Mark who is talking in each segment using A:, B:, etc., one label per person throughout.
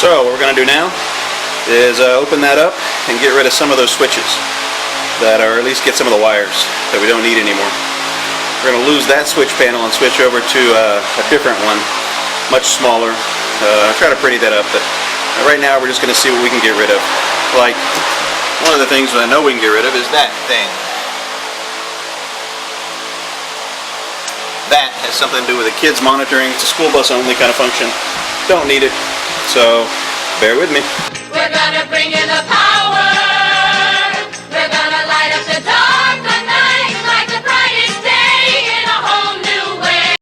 A: So what we're going to do now is open that up and get rid of some of those switches that are, at least get some of the wires that we don't need anymore. We're going to lose that switch panel and switch over to a different one, much smaller. I'll try to pretty that up, but right now we're just going to see what we can get rid of. Like, one of the things that I know we can get rid of is that thing. That has something to do with the kids monitoring. It's a school bus only kind of function. Don't need it, so bear with me.
B: We're gonna bring you the power. We're gonna light up the dark, the night, like the brightest day in a whole new way.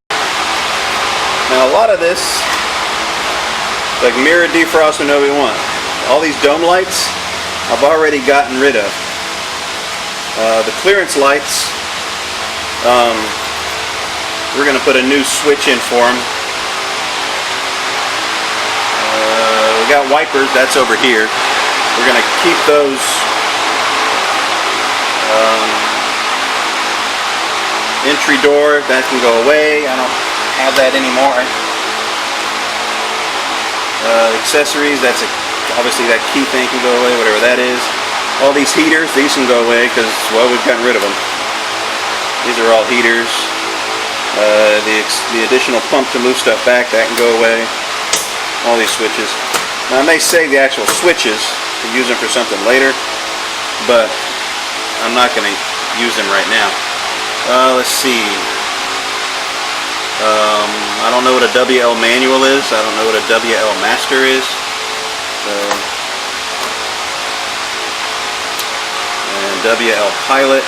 A: Now a lot of this, like mirror defrost whenever we want. All these dome lights, I've already gotten rid of. The clearance lights, we're going to put a new switch in for them. We got wipers, that's over here. We're going to keep those. Entry door, that can go away. I don't have that anymore. Accessories, that's obviously that key thing can go away, whatever that is. All these heaters, these can go away because, well, we've gotten rid of them. These are all heaters. The additional pump to move stuff back, that can go away. All these switches. Now I may save the actual switches to use them for something later, but I'm not going to use them right now. Let's see. I don't know what a WL manual is. I don't know what a WL master is. And WL pilot.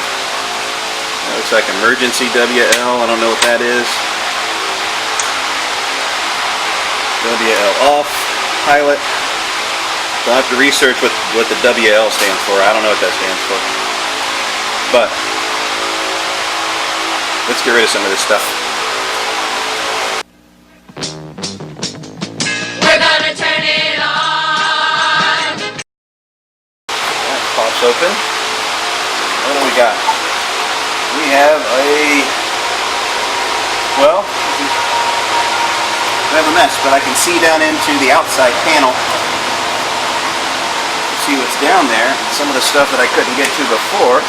A: That looks like emergency WL. I don't know what that is. WL off, pilot. So I'll have to research what the WL stands for. I don't know what that stands for. But let's get rid of some of this stuff.
B: We're gonna turn it on.
A: That pops open. What do we got? We have we have a mess, but I can see down into the outside panel. See what's down there. Some of the stuff that I couldn't get to before,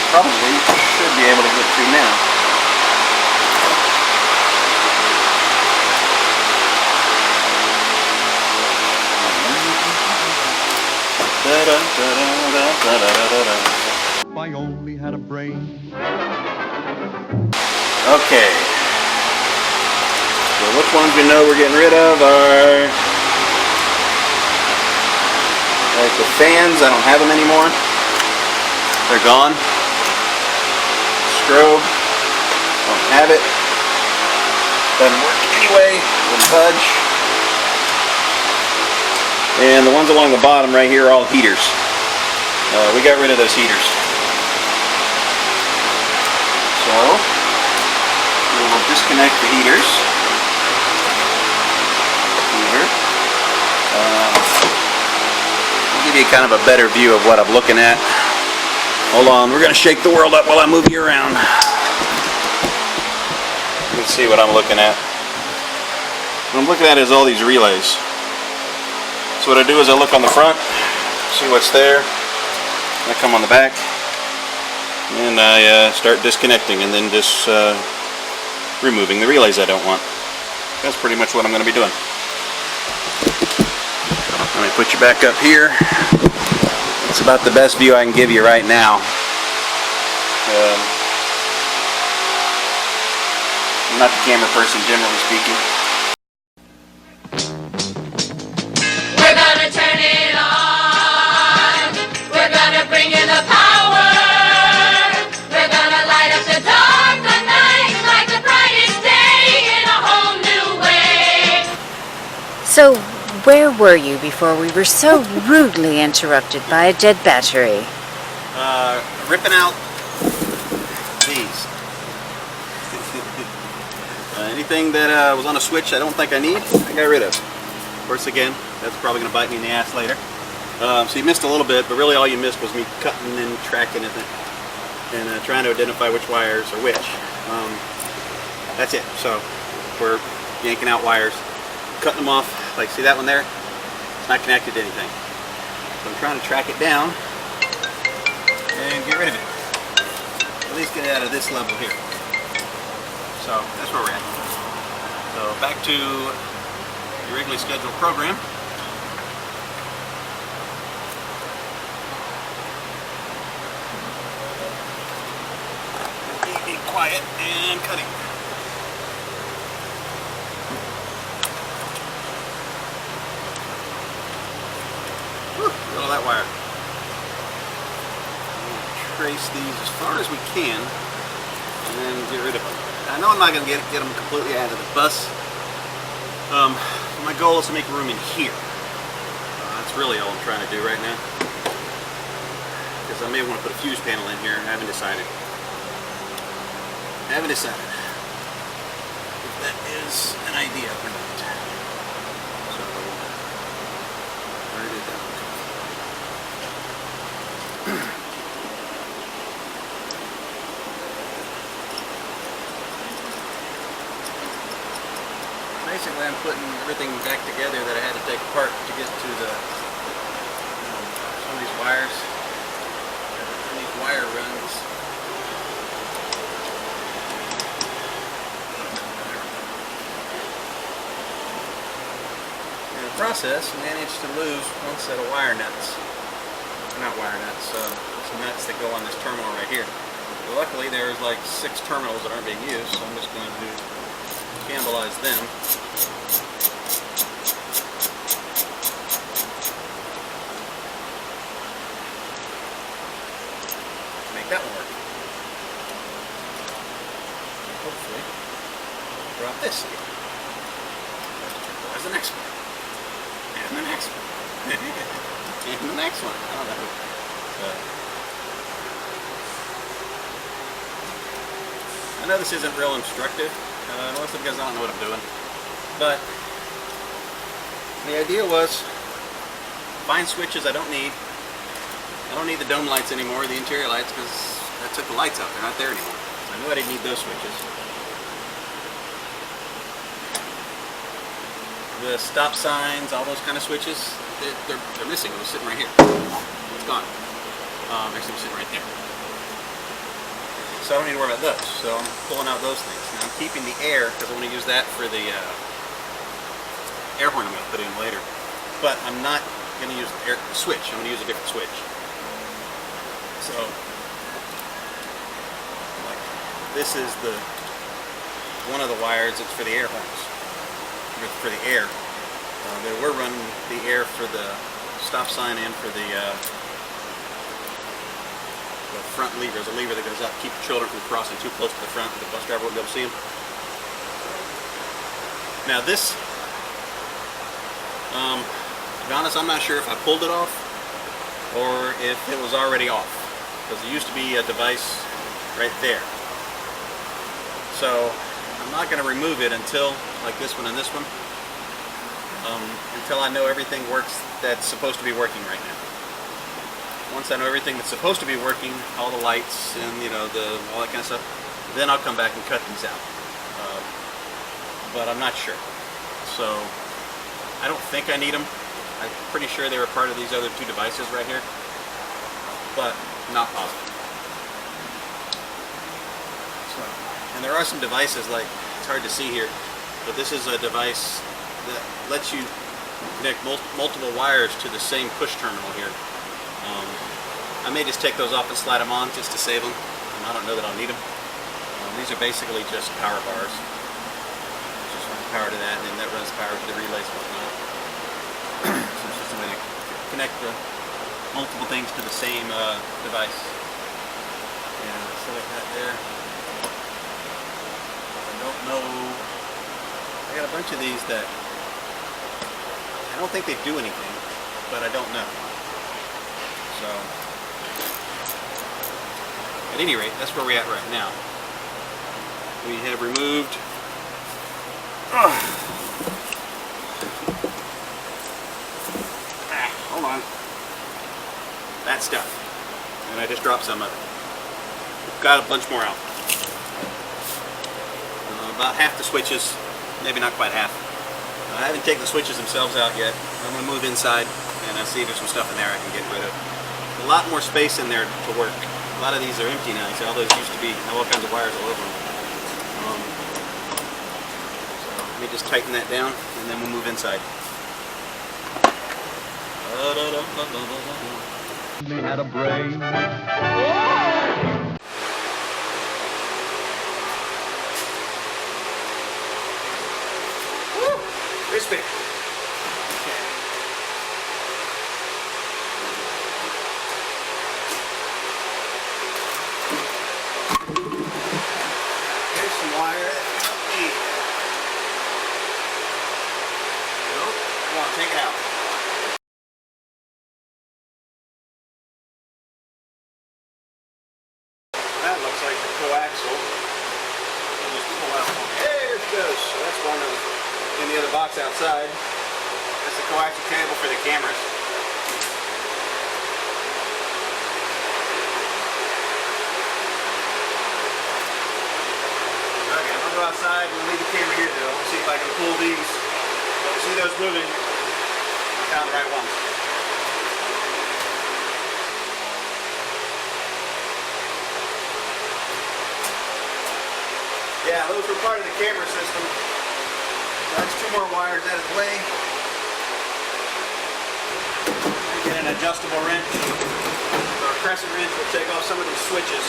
A: probably should be able to get to now.
C: If I only had a brain.
A: Okay. So which ones we know we're getting rid of are like the fans. I don't have them anymore. They're gone. Strobe. Don't have it. Doesn't work anyway. Wouldn't budge. And the ones along the bottom right here are all heaters. We got rid of those heaters. So we will disconnect the heaters. Here. I'll give you kind of a better view of what I'm looking at. Hold on, we're going to shake the world up while I move you around. You can see what I'm looking at. What I'm looking at is all these relays. So what I do is I look on the front, see what's there. I come on the back, and I start disconnecting, and then just removing the relays I don't want. That's pretty much what I'm going to be doing. Let me put you back up here. It's about the best view I can give you right now. I'm not the camera person, generally speaking.
B: We're gonna turn it on. We're gonna bring you the power. We're gonna light up the dark, the night, like the brightest day in a whole new way.
D: So, where were you before we were so rudely interrupted by a dead battery?
A: Ripping out these. Anything that was on a switch I don't think I need, I got rid of. Of course, again, that's probably going to bite me in the ass later. So you missed a little bit, but really all you missed was me cutting and tracking it and trying to identify which wires are which. That's it. So we're yanking out wires, cutting them off. Like, see that one there? not connected to anything. So I'm trying to track it down and get rid of it. At least get it out of this level here. So that's where we're at. So back to your regularly scheduled program. Be quiet and cutting. Whew, look at all that wire. Trace these as far as we can and then get rid of them. I know I'm not going to get them completely out of the bus. My goal is to make room in here. That's really all I'm trying to do right now. Because I may want to put a fuse panel in here. I haven't decided. If that is an idea or not. So, where did that one come from? Basically, I'm putting everything back together that I had to take apart to get to the some of these wires, these wire runs. In the process, managed to lose one set of wire nuts. Not wire nuts, some nuts that go on this terminal right here. But luckily, there's like 6 terminals that aren't being used, so I'm just going to cannibalize them. Make that one work. Hopefully, drop this here. Where's the next one? And the next one. And the next one. I don't know. I know this isn't real instructive. Mostly because I don't know what I'm doing, but the idea was find switches I don't need. I don't need the dome lights anymore, the interior lights, because I took the lights out. They're not there anymore. So I knew I didn't need those switches. The stop signs, all those kind of switches, they're missing. It was sitting right here. It's gone. Actually, it was sitting right there. So I don't need to worry about those. So I'm pulling out those things. Now I'm keeping the air because I want to use that for the air horn I'm going to put in later. But I'm not going to use the switch. I'm going to use a different switch. So, like, this is one of the wires. It's for the air horns, for the air. We're running the air for the stop sign and for the front lever. There's a lever that goes up to keep the children from crossing too close to the front. The bus driver won't be able to see them. Now this, to be honest, I'm not sure if I pulled it off or if it was already off, because there used to be a device right there. So I'm not going to remove it until, like this one and this one, until I know everything works that's supposed to be working right now. Once I know everything that's supposed to be working, all the lights and all that kind of stuff, then I'll come back and cut these out. But I'm not sure. So I don't think I need them. I'm pretty sure they were part of these other 2 devices right here, but not positive. So, and there are some devices, like, it's hard to see here, but this is a device that lets you connect multiple wires to the same push terminal here. I may just take those off and slide them on just to save them. I don't know that I'll need them. These are basically just power bars. Just run power to that, and then that runs power to the relays and whatnot. So it's just a way to connect the multiple things to the same device. Yeah, so like that there. I don't know. I got a bunch of these that I don't think they do anything, but I don't know. So, at any rate, that's where we're at right now. We have removed hold on, that stuff, and I just dropped some of it. Got a bunch more out. About half the switches, maybe not quite half. I haven't taken the switches themselves out yet. I'm going to move inside and see if there's some stuff in there I can get rid of. A lot more space in there to work. A lot of these are empty now. See, all those used to be all kinds of wires all over them. So let me just tighten that down and then we'll move inside.
C: They had a brain.
A: Woo! Crispy. Here's some wire that we don't need. Nope. Come on, take it out. That looks like the coaxial. I'll just pull out one. There it goes. So that's one of in the other box outside. That's the coaxial cable for the cameras. Okay, I'm gonna go outside and leave the camera here though. See if I can pull these. See those moving? I found the right ones. Yeah, those were part of the camera system. That's two more wires out of the way. Get an adjustable wrench or a crescent wrench will take off some of these switches.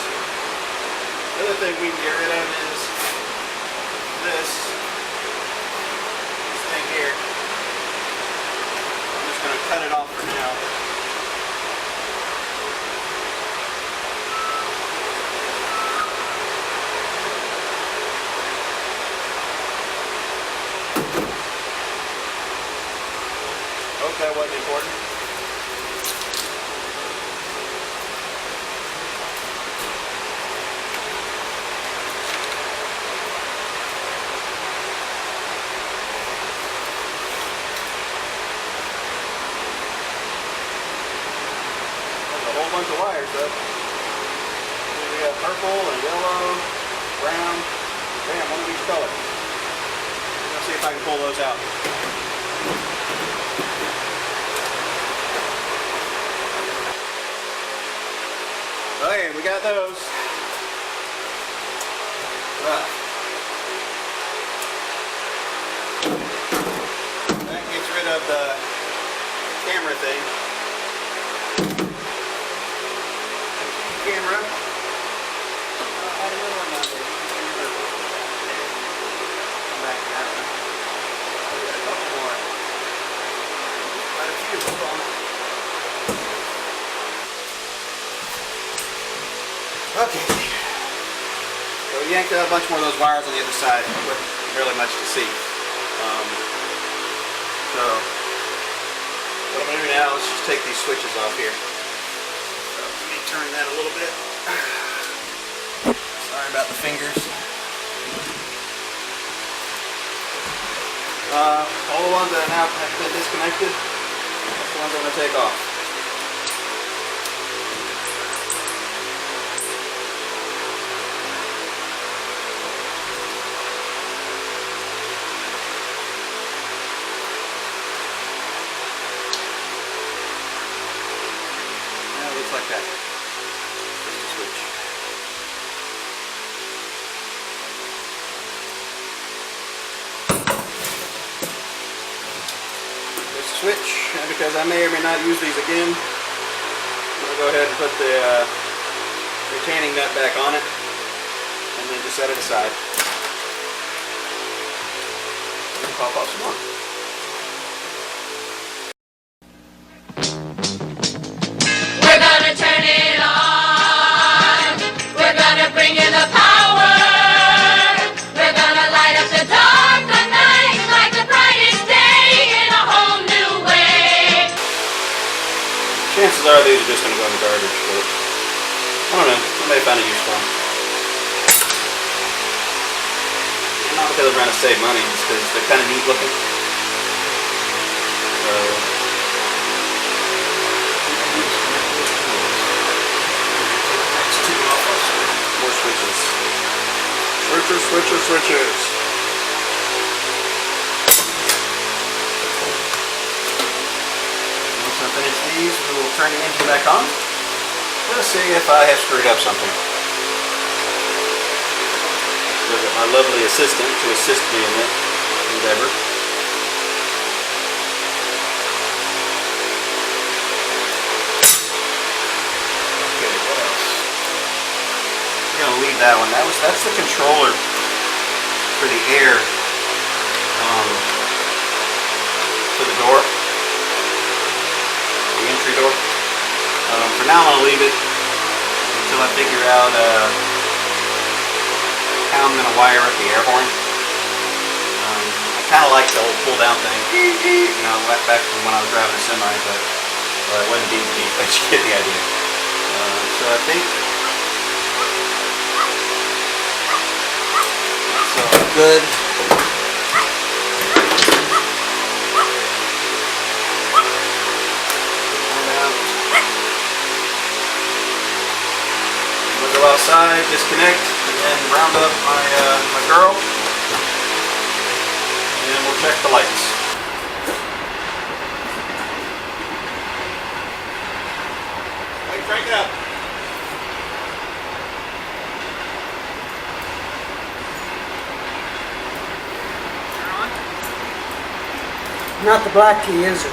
A: The other thing we can get rid of is this thing here. I'm just going to cut it off for now. Hope that wasn't important. There's a whole bunch of wires though. We got purple and yellow, brown, damn, one of each color. Let's see if I can pull those out. Okay, we got those. That gets rid of the camera thing. Camera. Add another one down there. Come back to that one. We got a couple more. Quite a few. Hold on. Okay, so we yanked out a bunch more of those wires on the other side. There wasn't really much to see. So what I'm going to do now is just take these switches off here. So let me turn that a little bit. Sorry about the fingers. All the ones that now have been disconnected, that's the ones I'm going to take off. Like that. Just a switch. There's a switch, and because I may or may not use these again, I'm going to go ahead and put the retaining nut back on it, and then just set it aside. And pop off some more.
B: Turn it on. We're gonna bring you the power. We're gonna light up the dark of night like the brightest day in a whole new way.
A: Chances are these are just going to go in the garbage, but I don't know. I may find a use for them. Not because I'm trying to save money, just because they're kind of neat looking. More switches. Switches. these, we will turn the engine back on. Let's see if I have screwed up something. So I've got my lovely assistant to assist me in that endeavor. Okay, what else? I'm gonna leave that one. That's the controller for the air for the door, the entry door. For now, I'm gonna leave it until I figure out how I'm gonna wire up the air horn. I kind of like the old pull-down thing, you know, back from when I was driving a semi, but it wasn't deep, but you get the idea. So I think that's all good. We'll go outside, disconnect, and then round up my girl, and we'll check the lights. Hey, crank it up.
E: Not the black key, is it?